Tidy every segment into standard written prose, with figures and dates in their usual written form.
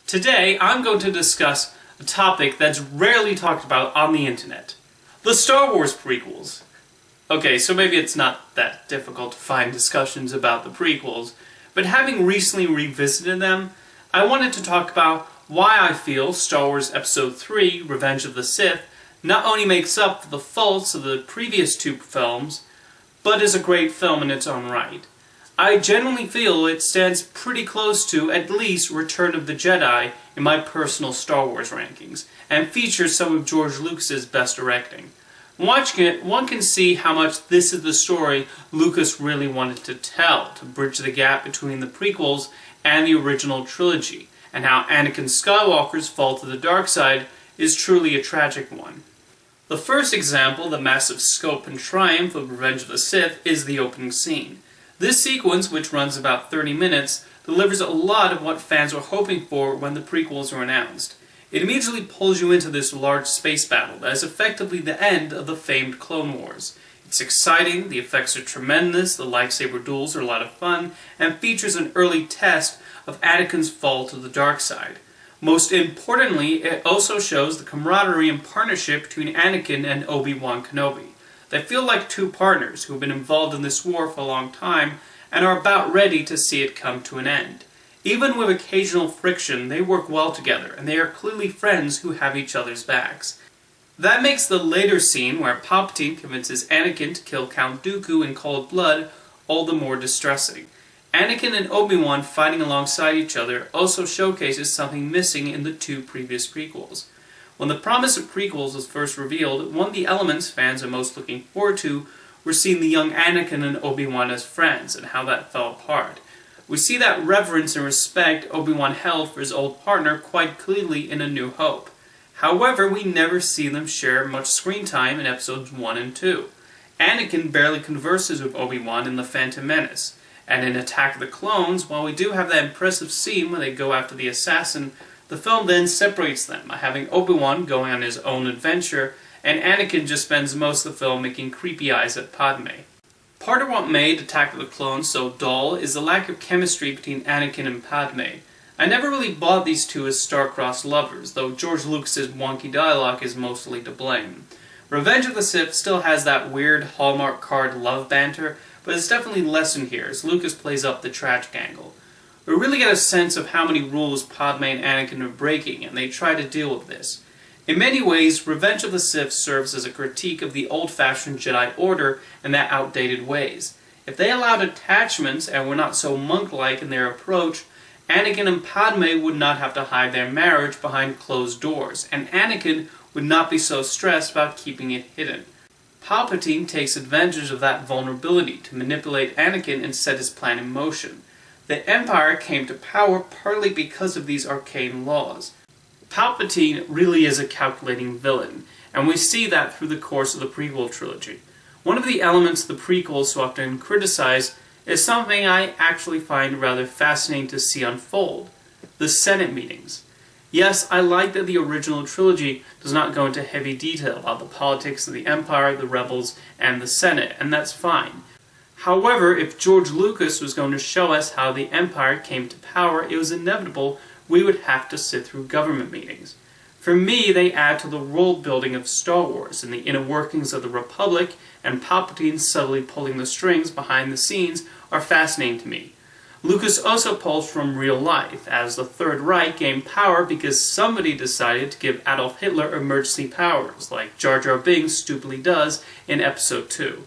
Today, I'm going to discuss a topic that's rarely talked about on the internet. The Star Wars prequels. Okay, so maybe it's not that difficult to find discussions about the prequels, but having recently revisited them, I wanted to talk about why I feel Star Wars Episode 3, Revenge of the Sith, not only makes up for the faults of the previous two films, but is a great film in its own right. I genuinely feel it stands pretty close to at least Return of the Jedi in my personal Star Wars rankings, and features some of George Lucas's best directing. Watching it, one can see how much this is the story Lucas really wanted to tell, to bridge the gap between the prequels and the original trilogy, and how Anakin Skywalker's fall to the dark side is truly a tragic one. The first example, the massive scope and triumph of Revenge of the Sith, is the opening scene. This sequence, which runs about 30 minutes, delivers a lot of what fans were hoping for when the prequels were announced. It immediately pulls you into this large space battle that is effectively the end of the famed Clone Wars. It's exciting, the effects are tremendous, the lightsaber duels are a lot of fun, and features an early test of Anakin's fall to the dark side. Most importantly, it also shows the camaraderie and partnership between Anakin and Obi-Wan Kenobi. They feel like two partners who have been involved in this war for a long time and are about ready to see it come to an end. Even with occasional friction, they work well together, and they are clearly friends who have each other's backs. That makes the later scene where Palpatine convinces Anakin to kill Count Dooku in cold blood all the more distressing. Anakin and Obi-Wan fighting alongside each other also showcases something missing in the two previous prequels. When the promise of prequels was first revealed, one of the elements fans are most looking forward to were seeing the young Anakin and Obi-Wan as friends, and how that fell apart. We see that reverence and respect Obi-Wan held for his old partner quite clearly in A New Hope. However, we never see them share much screen time in Episodes 1 and 2. Anakin barely converses with Obi-Wan in The Phantom Menace, and in Attack of the Clones, while we do have that impressive scene when they go after the assassin, the film then separates them by having Obi-Wan going on his own adventure, and Anakin just spends most of the film making creepy eyes at Padme. Part of what made Attack of the Clones so dull is the lack of chemistry between Anakin and Padme. I never really bought these two as star-crossed lovers, though George Lucas's wonky dialogue is mostly to blame. Revenge of the Sith still has that weird Hallmark card love banter, but it's definitely lessened here as Lucas plays up the tragic angle. We really get a sense of how many rules Padme and Anakin are breaking, and they try to deal with this. In many ways, Revenge of the Sith serves as a critique of the old-fashioned Jedi Order and their outdated ways. If they allowed attachments and were not so monk-like in their approach, Anakin and Padme would not have to hide their marriage behind closed doors, and Anakin would not be so stressed about keeping it hidden. Palpatine takes advantage of that vulnerability to manipulate Anakin and set his plan in motion. The Empire came to power partly because of these arcane laws. Palpatine really is a calculating villain, and we see that through the course of the prequel trilogy. One of the elements the prequels so often criticize is something I actually find rather fascinating to see unfold: the Senate meetings. Yes, I like that the original trilogy does not go into heavy detail about the politics of the Empire, the rebels, and the Senate, and that's fine. However, if George Lucas was going to show us how the Empire came to power, it was inevitable we would have to sit through government meetings. For me, they add to the world-building of Star Wars, and the inner workings of the Republic, and Palpatine subtly pulling the strings behind the scenes are fascinating to me. Lucas also pulls from real life, as the Third Reich gained power because somebody decided to give Adolf Hitler emergency powers, like Jar Jar Binks stupidly does in Episode 2.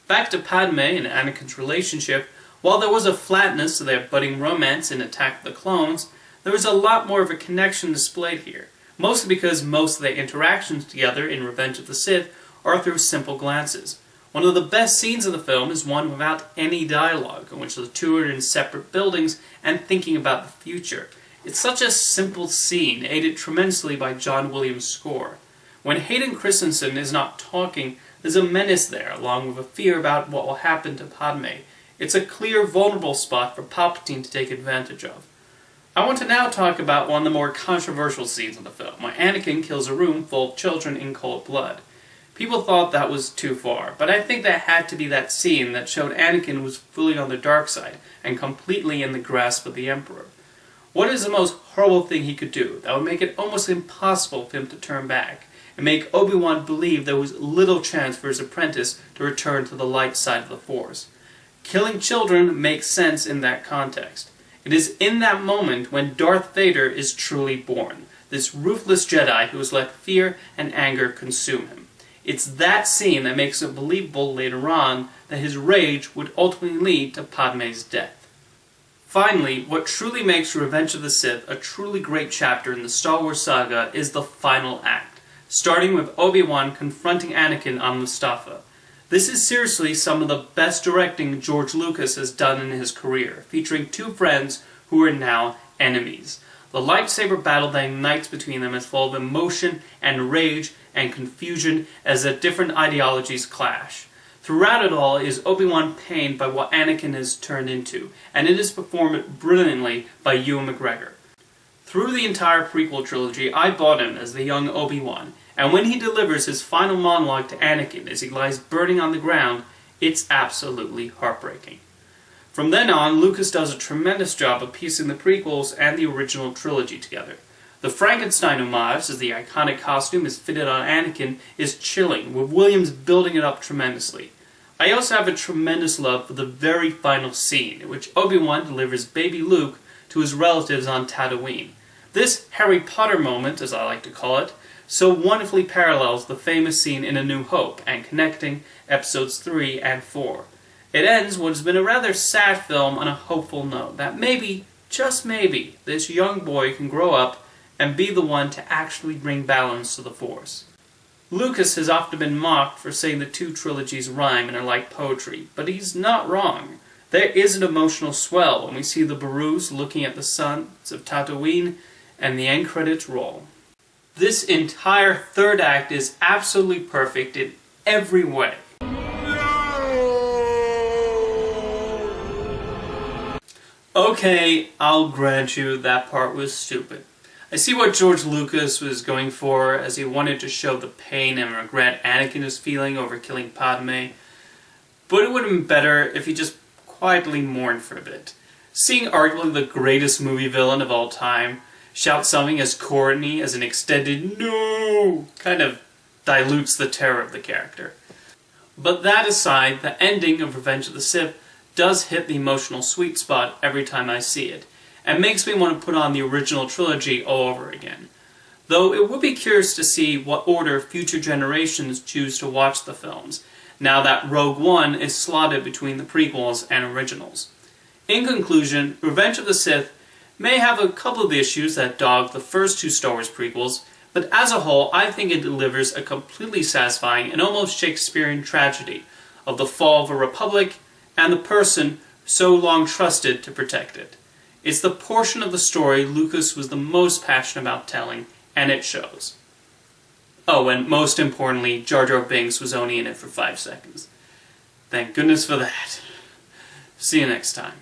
Back to Padme and Anakin's relationship, while there was a flatness to their budding romance in Attack of the Clones, there was a lot more of a connection displayed here, mostly because most of their interactions together in Revenge of the Sith are through simple glances. One of the best scenes of the film is one without any dialogue, in which the two are in separate buildings and thinking about the future. It's such a simple scene, aided tremendously by John Williams' score. When Hayden Christensen is not talking, there's a menace there, along with a fear about what will happen to Padme. It's a clear, vulnerable spot for Palpatine to take advantage of. I want to now talk about one of the more controversial scenes of the film, where Anakin kills a room full of children in cold blood. People thought that was too far, but I think there had to be that scene that showed Anakin was fully on the dark side, and completely in the grasp of the Emperor. What is the most horrible thing he could do that would make it almost impossible for him to turn back, and make Obi-Wan believe there was little chance for his apprentice to return to the light side of the Force? Killing children makes sense in that context. It is in that moment when Darth Vader is truly born, this ruthless Jedi who has let fear and anger consume him. It's that scene that makes it believable later on that his rage would ultimately lead to Padme's death. Finally, what truly makes Revenge of the Sith a truly great chapter in the Star Wars saga is the final act, starting with Obi-Wan confronting Anakin on Mustafar. This is seriously some of the best directing George Lucas has done in his career, featuring two friends who are now enemies. The lightsaber battle that ignites between them is full of emotion and rage and confusion as their different ideologies clash. Throughout it all is Obi-Wan pained by what Anakin has turned into, and it is performed brilliantly by Ewan McGregor. Through the entire prequel trilogy, I bought him as the young Obi-Wan, and when he delivers his final monologue to Anakin as he lies burning on the ground, it's absolutely heartbreaking. From then on, Lucas does a tremendous job of piecing the prequels and the original trilogy together. The Frankenstein homage, as the iconic costume is fitted on Anakin, is chilling, with Williams building it up tremendously. I also have a tremendous love for the very final scene, in which Obi-Wan delivers baby Luke to his relatives on Tatooine. This Harry Potter moment, as I like to call it, so wonderfully parallels the famous scene in A New Hope, and connecting episodes 3 and 4. It ends what has been a rather sad film on a hopeful note, that maybe, just maybe, this young boy can grow up and be the one to actually bring balance to the Force. Lucas has often been mocked for saying the two trilogies rhyme and are like poetry, but he's not wrong. There is an emotional swell when we see the Barus looking at the suns of Tatooine and the end credits roll. This entire third act is absolutely perfect in every way. Okay, I'll grant you that part was stupid. I see what George Lucas was going for, as he wanted to show the pain and regret Anakin is feeling over killing Padme, but it would have been better if he just quietly mourned for a bit. Seeing arguably the greatest movie villain of all time shout something as corny as an extended "no" kind of dilutes the terror of the character. But that aside, the ending of Revenge of the Sith does hit the emotional sweet spot every time I see it, and makes me want to put on the original trilogy all over again. Though it would be curious to see what order future generations choose to watch the films, now that Rogue One is slotted between the prequels and originals. In conclusion, Revenge of the Sith may have a couple of issues that dog the first two Star Wars prequels, but as a whole I think it delivers a completely satisfying and almost Shakespearean tragedy of the fall of a republic and the person so long trusted to protect it. It's the portion of the story Lucas was the most passionate about telling, and it shows. Oh, and most importantly, Jar Jar Binks was only in it for 5 seconds. Thank goodness for that. See you next time.